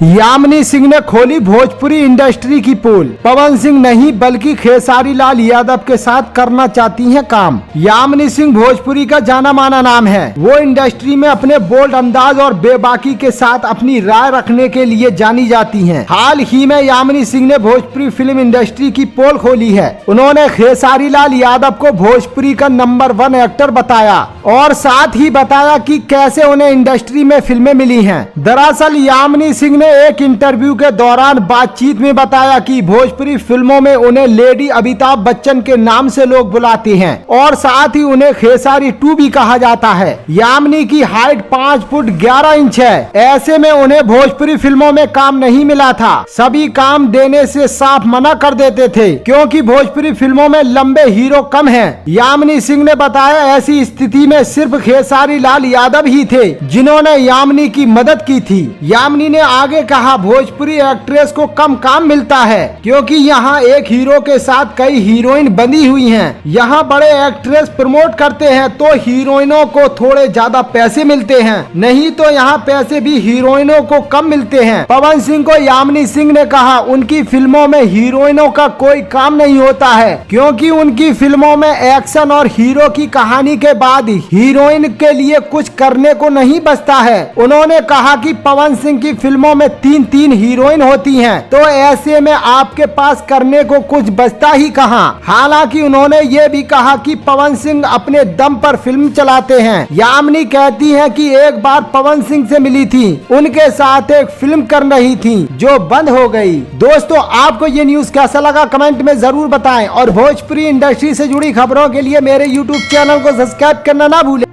यामिनी सिंह ने खोली भोजपुरी इंडस्ट्री की पोल। पवन सिंह नहीं बल्कि खेसारी लाल यादव के साथ करना चाहती हैं काम। यामिनी सिंह भोजपुरी का जाना माना नाम है। वो इंडस्ट्री में अपने बोल्ड अंदाज और बेबाकी के साथ अपनी राय रखने के लिए जानी जाती हैं। हाल ही में यामिनी सिंह ने भोजपुरी फिल्म इंडस्ट्री की पोल खोली है। उन्होंने खेसारी लाल यादव को भोजपुरी का नंबर 1 एक्टर बताया और साथ ही बताया कि कैसे उन्हें इंडस्ट्री में फिल्में मिली हैं। दरअसल यामिनी सिंह ने एक इंटरव्यू के दौरान बातचीत में बताया कि भोजपुरी फिल्मों में उन्हें लेडी अमिताभ बच्चन के नाम से लोग बुलाते हैं और साथ ही उन्हें खेसारी 2 भी कहा जाता है। यामिनी की हाइट 5 फुट 11 इंच है। ऐसे में उन्हें भोजपुरी फिल्मों में काम नहीं मिला था। सभी काम देने से साफ मना कर देते थे क्योंकि भोजपुरी फिल्मों में लंबे हीरो कम हैं। यामिनी सिंह ने बताया ऐसी स्थिति में सिर्फ खेसारी लाल यादव ही थे जिन्होंने यामिनी की मदद की थी। यामिनी ने आगे कहा भोजपुरी एक्ट्रेस को कम काम मिलता है क्योंकि यहाँ एक हीरो के साथ कई हीरोइन बंधी हुई हैं। यहाँ बड़े एक्ट्रेस प्रमोट करते हैं तो हीरोइनों को थोड़े ज्यादा पैसे मिलते हैं, नहीं तो यहाँ पैसे भी हीरोइनों को कम मिलते हैं। पवन सिंह को यामिनी सिंह ने कहा उनकी फिल्मों में हीरोइनों का कोई काम नहीं होता है क्योंकि उनकी फिल्मों में एक्शन और हीरो की कहानी के बाद हीरोइन के लिए कुछ करने को नहीं बचता है। उन्होंने कहा कि पवन सिंह की फिल्मों में 3 हीरोइन होती हैं, तो ऐसे में आपके पास करने को कुछ बचता ही कहां। हालांकि उन्होंने ये भी कहा कि पवन सिंह अपने दम पर फिल्म चलाते हैं। यामिनी कहती हैं कि एक बार पवन सिंह से मिली थी, उनके साथ एक फिल्म कर रही थी जो बंद हो गई। दोस्तों आपको ये न्यूज कैसा लगा कमेंट में जरूर बताएं और भोजपुरी इंडस्ट्री से जुड़ी खबरों के लिए मेरे यूट्यूब चैनल को सब्सक्राइब करना ना भूलें।